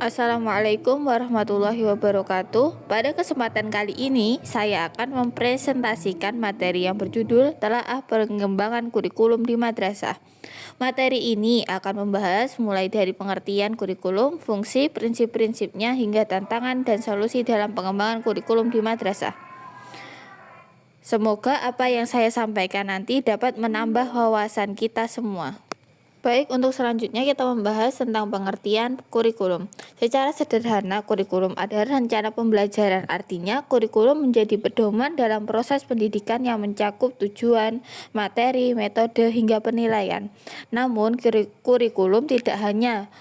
Assalamualaikum warahmatullahi wabarakatuh. Pada kesempatan kali ini, saya akan mempresentasikan materi yang berjudul Telaah Pengembangan Kurikulum di Madrasah. Materi ini akan membahas mulai dari pengertian kurikulum, fungsi, prinsip-prinsipnya, hingga tantangan dan solusi dalam pengembangan kurikulum di madrasah. Semoga apa yang saya sampaikan nanti dapat menambah wawasan kita semua. Baik, untuk selanjutnya kita membahas tentang pengertian kurikulum. Secara sederhana, kurikulum adalah rencana pembelajaran. Artinya, kurikulum menjadi pedoman dalam proses pendidikan yang mencakup tujuan, materi, metode, hingga penilaian. Namun, kurikulum tidak hanya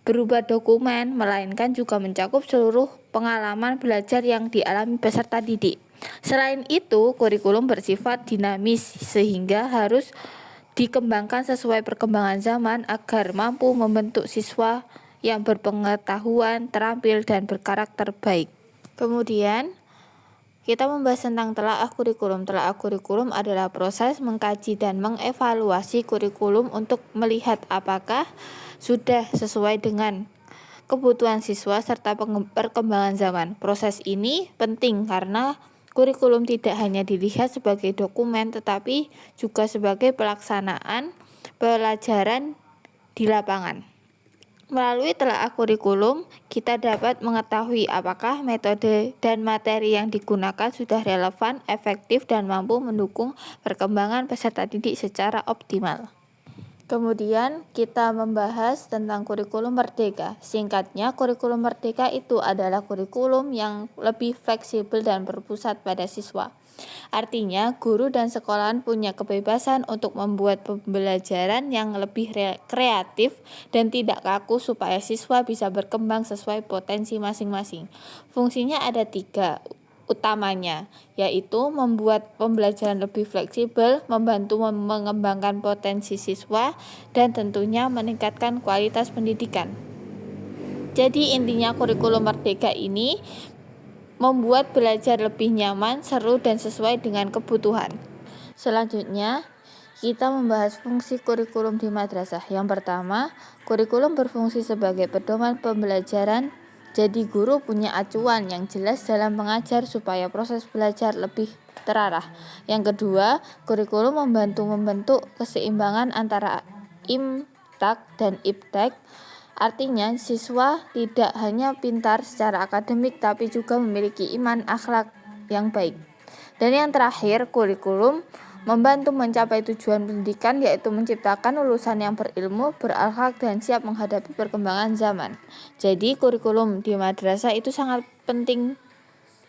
berupa dokumen, melainkan juga mencakup seluruh pengalaman belajar yang dialami peserta didik. Selain itu, kurikulum bersifat dinamis sehingga harus dikembangkan sesuai perkembangan zaman agar mampu membentuk siswa yang berpengetahuan, terampil, dan berkarakter baik. Kemudian, kita membahas tentang telaah kurikulum. Telaah kurikulum adalah proses mengkaji dan mengevaluasi kurikulum untuk melihat apakah sudah sesuai dengan kebutuhan siswa serta perkembangan zaman. Proses ini penting karena kurikulum tidak hanya dilihat sebagai dokumen, tetapi juga sebagai pelaksanaan pelajaran di lapangan. Melalui telaah kurikulum, kita dapat mengetahui apakah metode dan materi yang digunakan sudah relevan, efektif, dan mampu mendukung perkembangan peserta didik secara optimal. Kemudian kita membahas tentang kurikulum merdeka. Singkatnya, kurikulum merdeka itu adalah kurikulum yang lebih fleksibel dan berpusat pada siswa. Artinya, guru dan sekolahan punya kebebasan untuk membuat pembelajaran yang lebih kreatif dan tidak kaku supaya siswa bisa berkembang sesuai potensi masing-masing. Fungsinya ada 3 utamanya, yaitu membuat pembelajaran lebih fleksibel, membantu mengembangkan potensi siswa, dan tentunya meningkatkan kualitas pendidikan. Jadi intinya kurikulum merdeka ini membuat belajar lebih nyaman, seru, dan sesuai dengan kebutuhan. Selanjutnya, kita membahas fungsi kurikulum di madrasah. Yang pertama, kurikulum berfungsi sebagai pedoman pembelajaran. Jadi guru punya acuan yang jelas dalam mengajar supaya proses belajar lebih terarah. Yang kedua, kurikulum membentuk keseimbangan antara imtak dan iptek. Artinya, siswa tidak hanya pintar secara akademik tapi juga memiliki iman akhlak yang baik. Dan yang terakhir, kurikulum membantu mencapai tujuan pendidikan, yaitu menciptakan lulusan yang berilmu, berakhlak, dan siap menghadapi perkembangan zaman. Jadi kurikulum di madrasah itu sangat penting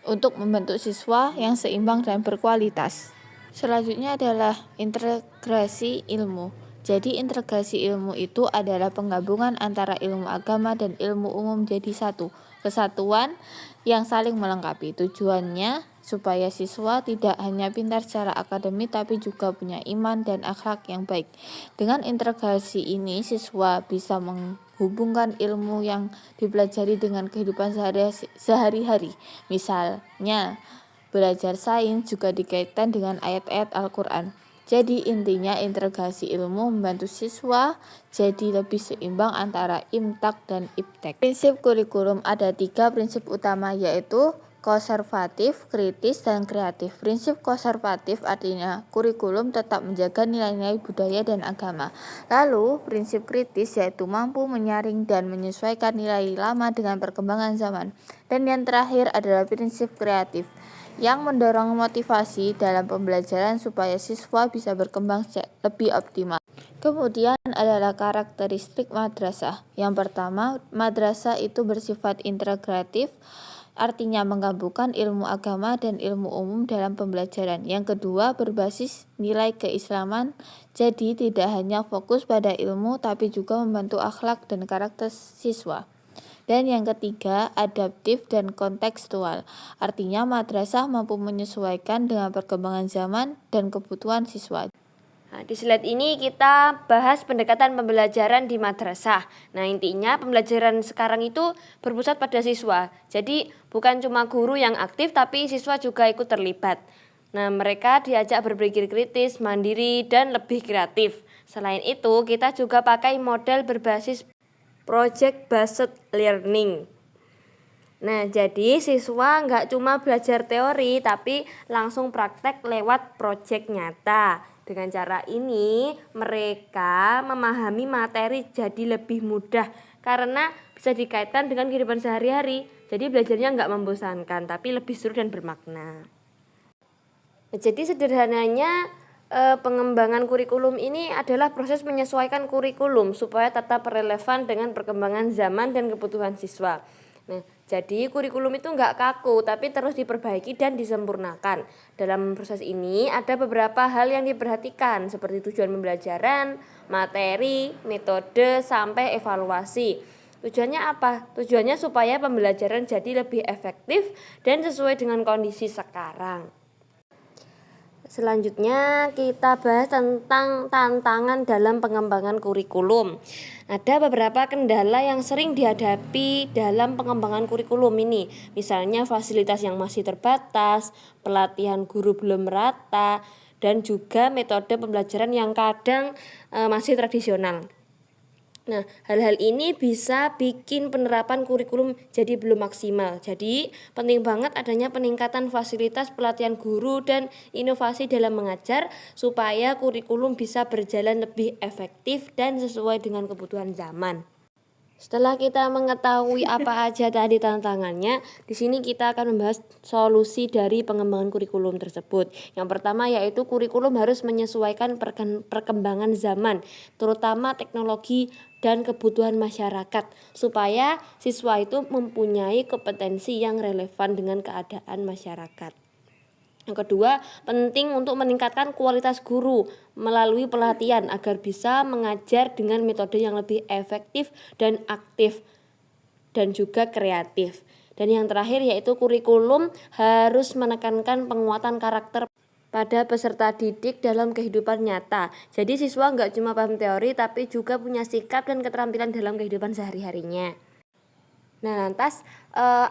untuk membentuk siswa yang seimbang dan berkualitas. Selanjutnya adalah integrasi ilmu. Jadi integrasi ilmu itu adalah penggabungan antara ilmu agama dan ilmu umum jadi satu. Kesatuan yang saling melengkapi. Tujuannya supaya siswa tidak hanya pintar secara akademik tapi juga punya iman dan akhlak yang baik. Dengan integrasi ini, siswa bisa menghubungkan ilmu yang dipelajari dengan kehidupan sehari-hari. Misalnya, belajar sains juga dikaitkan dengan ayat-ayat Al-Quran. Jadi intinya integrasi ilmu membantu siswa jadi lebih seimbang antara imtak dan iptek. Prinsip kurikulum ada 3 prinsip utama, yaitu konservatif, kritis, dan kreatif. Prinsip konservatif artinya kurikulum tetap menjaga nilai-nilai budaya dan agama. Lalu prinsip kritis yaitu mampu menyaring dan menyesuaikan nilai lama dengan perkembangan zaman. Dan yang terakhir adalah prinsip kreatif yang mendorong motivasi dalam pembelajaran supaya siswa bisa berkembang lebih optimal. Kemudian adalah karakteristik madrasah. Yang pertama, madrasah itu bersifat integratif, artinya menggabungkan ilmu agama dan ilmu umum dalam pembelajaran. Yang kedua, berbasis nilai keislaman, jadi tidak hanya fokus pada ilmu tapi juga membantu akhlak dan karakter siswa. Dan yang ketiga, adaptif dan kontekstual. Artinya madrasah mampu menyesuaikan dengan perkembangan zaman dan kebutuhan siswa. Nah, di slide ini kita bahas pendekatan pembelajaran di madrasah. Nah, intinya pembelajaran sekarang itu berpusat pada siswa. Jadi bukan cuma guru yang aktif tapi siswa juga ikut terlibat. Nah, mereka diajak berpikir kritis, mandiri, dan lebih kreatif. Selain itu, kita juga pakai model berbasis project based learning. Nah, jadi siswa nggak cuma belajar teori, tapi langsung praktek lewat proyek nyata. Dengan cara ini, mereka memahami materi jadi lebih mudah karena bisa dikaitkan dengan kehidupan sehari-hari. Jadi belajarnya nggak membosankan, tapi lebih seru dan bermakna. Jadi sederhananya pengembangan kurikulum ini adalah proses menyesuaikan kurikulum supaya tetap relevan dengan perkembangan zaman dan kebutuhan siswa. Nah, jadi kurikulum itu nggak kaku, tapi terus diperbaiki dan disempurnakan. Dalam proses ini ada beberapa hal yang diperhatikan, seperti tujuan pembelajaran, materi, metode, sampai evaluasi. Tujuannya apa? Tujuannya supaya pembelajaran jadi lebih efektif dan sesuai dengan kondisi sekarang. Selanjutnya kita bahas tentang tantangan dalam pengembangan kurikulum. Ada beberapa kendala yang sering dihadapi dalam pengembangan kurikulum ini. Misalnya fasilitas yang masih terbatas, pelatihan guru belum merata, dan juga metode pembelajaran yang kadang masih tradisional. Nah, hal-hal ini bisa bikin penerapan kurikulum jadi belum maksimal. Jadi, penting banget adanya peningkatan fasilitas pelatihan guru dan inovasi dalam mengajar supaya kurikulum bisa berjalan lebih efektif dan sesuai dengan kebutuhan zaman. Setelah kita mengetahui apa aja tadi tantangannya, di sini kita akan membahas solusi dari pengembangan kurikulum tersebut. Yang pertama yaitu kurikulum harus menyesuaikan perkembangan zaman, terutama teknologi dan kebutuhan masyarakat, supaya siswa itu mempunyai kompetensi yang relevan dengan keadaan masyarakat. Yang kedua, penting untuk meningkatkan kualitas guru melalui pelatihan agar bisa mengajar dengan metode yang lebih efektif dan aktif dan juga kreatif. Dan yang terakhir yaitu kurikulum harus menekankan penguatan karakter pada peserta didik dalam kehidupan nyata. Jadi siswa nggak cuma paham teori tapi juga punya sikap dan keterampilan dalam kehidupan sehari-harinya. Nah, lantas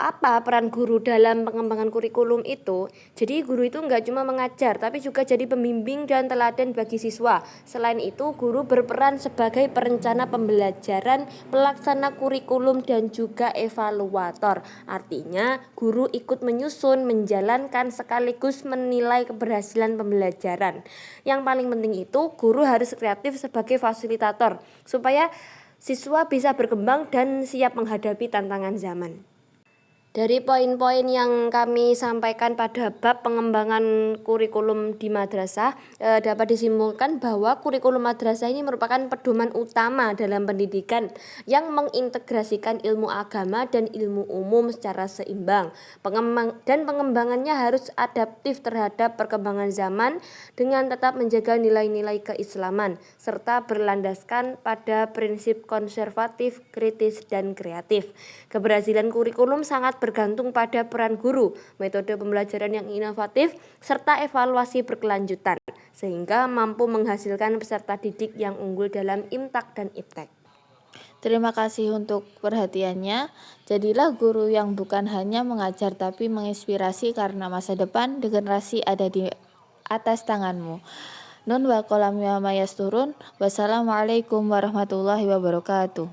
apa peran guru dalam pengembangan kurikulum itu? Jadi guru itu nggak cuma mengajar, tapi juga jadi pembimbing dan teladan bagi siswa. Selain itu, guru berperan sebagai perencana pembelajaran, pelaksana kurikulum, dan juga evaluator. Artinya, guru ikut menyusun, menjalankan, sekaligus menilai keberhasilan pembelajaran. Yang paling penting itu, guru harus kreatif sebagai fasilitator, supaya siswa bisa berkembang dan siap menghadapi tantangan zaman. Dari poin-poin yang kami sampaikan pada bab pengembangan kurikulum di madrasah, dapat disimpulkan bahwa kurikulum madrasah ini merupakan pedoman utama dalam pendidikan yang mengintegrasikan ilmu agama dan ilmu umum secara seimbang. Pengembangannya harus adaptif terhadap perkembangan zaman dengan tetap menjaga nilai-nilai keislaman serta berlandaskan pada prinsip konservatif, kritis, dan kreatif. Keberhasilan kurikulum sangat bergantung pada peran guru, metode pembelajaran yang inovatif, serta evaluasi berkelanjutan, sehingga mampu menghasilkan peserta didik yang unggul dalam imtak dan iptek. Terima kasih untuk perhatiannya. Jadilah guru yang bukan hanya mengajar tapi menginspirasi karena masa depan generasi ada di atas tanganmu. Nun wa qalam wa mayasturun. Wassalamualaikum warahmatullahi wabarakatuh.